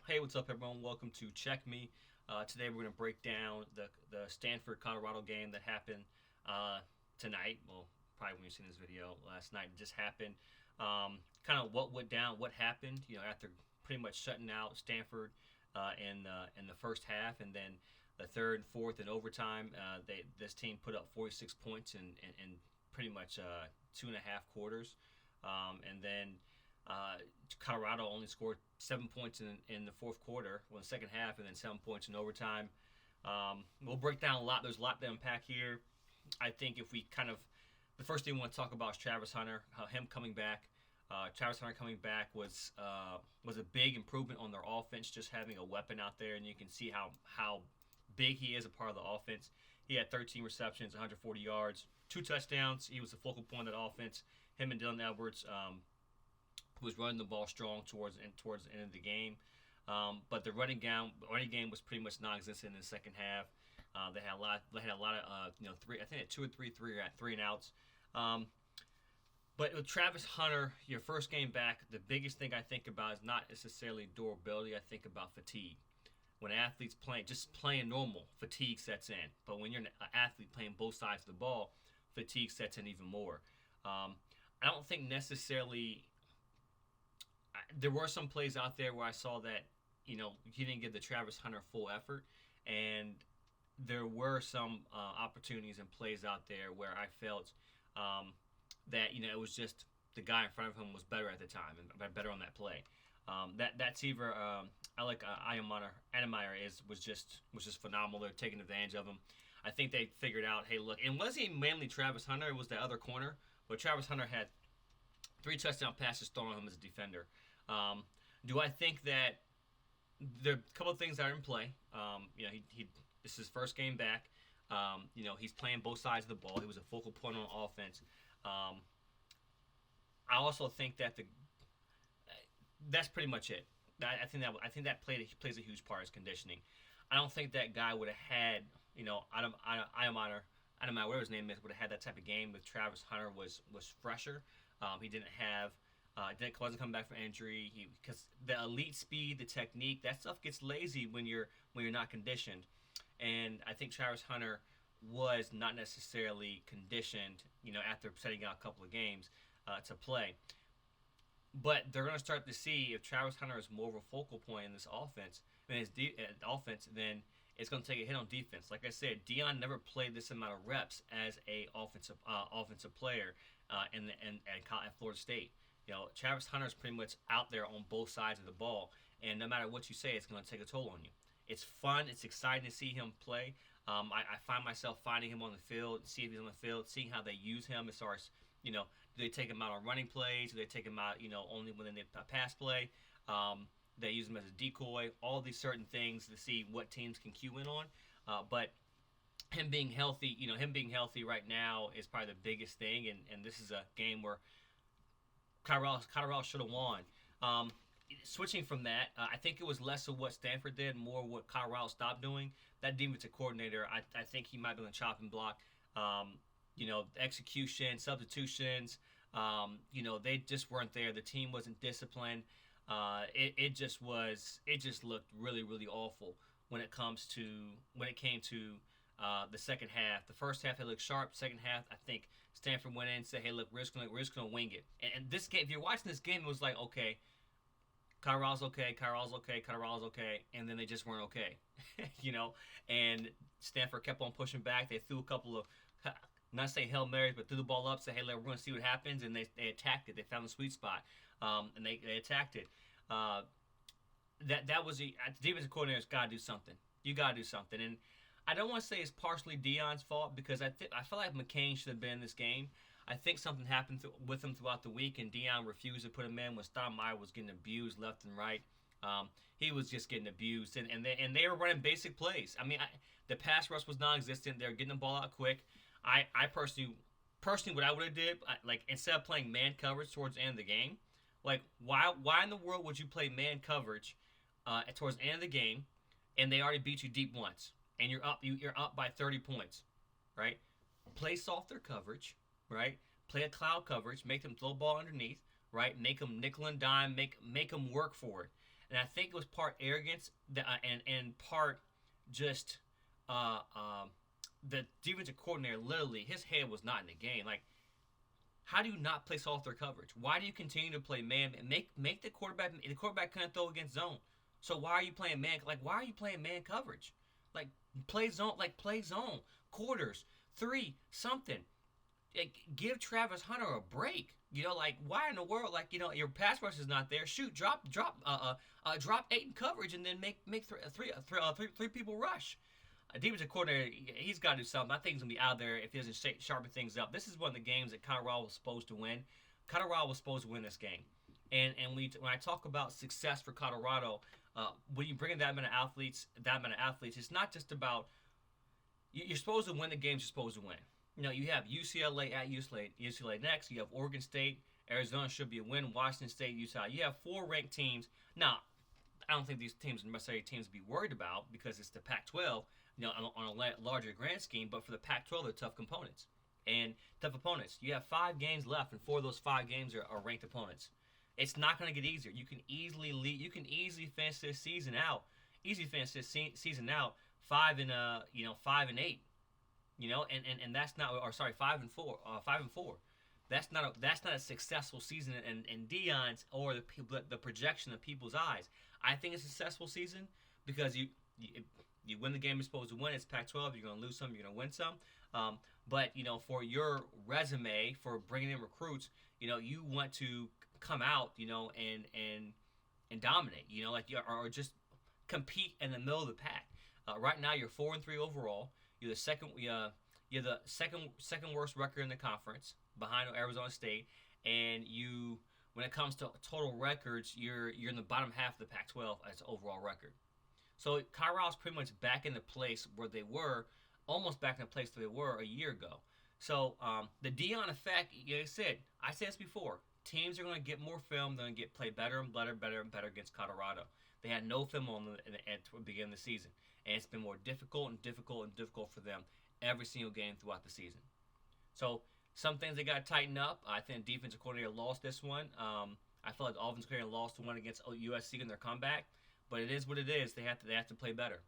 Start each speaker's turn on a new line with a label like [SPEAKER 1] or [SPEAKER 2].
[SPEAKER 1] Hey, what's up, everyone? Welcome to Check Me. Today we're going to break down the Stanford Colorado game that happened tonight. Well, probably when you've seen this video last night, it just happened. Kind of what went down, what happened. After pretty much shutting out Stanford in the first half, and then the third and fourth and overtime, this team put up 46 points in pretty much 2.5 quarters, and then uh, Colorado only scored 7 points in the fourth quarter, well, in the second half, and then 7 points in overtime. We'll break down a lot. There's a lot to unpack here. I think if we the first thing we want to talk about is Travis Hunter, him coming back. Travis Hunter coming back was a big improvement on their offense, just having a weapon out there, and you can see how big he is a part of the offense. He had 13 receptions, 140 yards, 2 touchdowns. He was the focal point of the offense. Him and Dylan Edwards was running the ball strong towards the end of the game. But the running game was pretty much non-existent in the second half. They had a lot of three. I think they had two or three and outs. But with Travis Hunter, your first game back, the biggest thing I think about is not necessarily durability. I think about fatigue. When athletes playing normal, fatigue sets in. But when you're an athlete playing both sides of the ball, fatigue sets in even more. I don't think necessarily there were some plays out there where I saw that he didn't give the Travis Hunter full effort, and there were some opportunities and plays out there where I felt that it was just the guy in front of him was better at the time and better on that play. That's either I like Ademeyer was just phenomenal. They're taking advantage of him. I think they figured out, hey, look, and wasn't mainly Travis Hunter. It was the other corner, but Travis Hunter had 3 touchdown passes thrown on him as a defender. Do I think that there are a couple of things that are in play? He this is his first game back. He's playing both sides of the ball. He was a focal point on offense. I also think that that's pretty much it. I think that plays a huge part as conditioning. I don't think that guy would have had Ademeyer, whatever his name is, would have had that type of game with Travis Hunter was fresher. He didn't have wasn't coming back from injury. Because the elite speed, the technique, that stuff gets lazy when you're not conditioned. And I think Travis Hunter was not necessarily conditioned, after setting out a couple of games to play. But they're going to start to see if Travis Hunter is more of a focal point in this offense, then it's going to take a hit on defense. Like I said, Deion never played this amount of reps as a offensive player at Florida State. Travis Hunter is pretty much out there on both sides of the ball, and no matter what you say, it's going to take a toll on you. It's fun. It's exciting to see him play. I find myself finding him on the field, see if he's on the field, seeing how they use him as far as, do they take him out on running plays? Do they take him out, only when they pass play? They use him as a decoy. All these certain things to see what teams can cue in on. But him being healthy right now is probably the biggest thing. And this is a game where Colorado should have won. Switching from that, I think it was less of what Stanford did, more what Colorado stopped doing. That defensive coordinator, I think he might be on the chopping block. Execution, substitutions, they just weren't there. The team wasn't disciplined. It just looked really, really awful when it came to the second half. The first half, it looked sharp. Second half, I think Stanford went in and said, hey, look, we're just gonna wing it. And this game, if you're watching this game, it was like, okay, Colorado's okay, and then they just weren't okay, And Stanford kept on pushing back. They threw a couple of, not say Hail Marys, but threw the ball up, said, hey, we're going to see what happens, and they attacked it. They found the sweet spot, and they attacked it. That was the defensive coordinator's got to do something. You got to do something, and I don't want to say it's partially Deion's fault because I feel like McCain should have been in this game. I think something happened with him throughout the week, and Deion refused to put him in when Steinmeier was getting abused left and right. He was just getting abused, and they were running basic plays. I mean, the pass rush was non-existent. They were getting the ball out quick. I personally, what I would have did, instead of playing man coverage towards the end of the game, why in the world would you play man coverage towards the end of the game, and they already beat you deep once, and you're up by 30 points, right? Play softer coverage. Right? Play a cloud coverage, make them throw the ball underneath, right? Make them nickel and dime, make them work for it. and I think it was part arrogance and part just uh, um, the defensive coordinator. Literally, his head was not in the game. Like, how do you not play soft threat coverage? Why do you continue to play man? Make the quarterback. The quarterback couldn't throw against zone. So why are you playing man? Like, why are you playing man coverage? Like, play zone. Like, play zone. Quarters, three, something. Like, give Travis Hunter a break. Like, why in the world? Like, your pass rush is not there. Shoot, drop 8 in coverage, and then make three people rush. A defensive coordinator, he's got to do something. I think he's going to be out there if he doesn't sharpen things up. This is one of the games that Colorado was supposed to win. Colorado was supposed to win this game. And when I talk about success for Colorado, when you bring in that many athletes, it's not just about you're supposed to win the games you're supposed to win. You have UCLA at UCLA next. You have Oregon State. Arizona should be a win. Washington State, Utah. You have 4 ranked teams. Now, I don't think these teams are necessarily teams to be worried about because it's the Pac-12, on a larger grand scheme. But for the Pac-12, they're tough components. And tough opponents. You have 5 games left, and 4 of those 5 games are ranked opponents. It's not going to get easier. You can easily finish this season out. 5-8. And that's not, or sorry, 5-4. 5-4. That's not a successful season in Deion's or the projection of people's eyes. I think it's a successful season because you win the game you're supposed to win. It's Pac-12. You're going to lose some. You're going to win some. But for your resume for bringing in recruits, you want to come out, and dominate. Or just compete in the middle of the pack. Right now, you're 4-3 overall. You're the second worst record in the conference, behind Arizona State, and when it comes to total records, you're in the bottom half of the Pac-12 as overall record. So Colorado's pretty much back in the place where they were, almost back in the place where they were a year ago. So the Deion effect, like I said this before, teams are going to get more film, they're going to play better and better against Colorado. They had no film at the beginning of the season, and it's been more difficult for them every single game throughout the season. So some things they got to tighten up. I think defensive coordinator lost this one. I feel like the offensive coordinator lost the one against USC in their comeback, but it is what it is. They have to play better.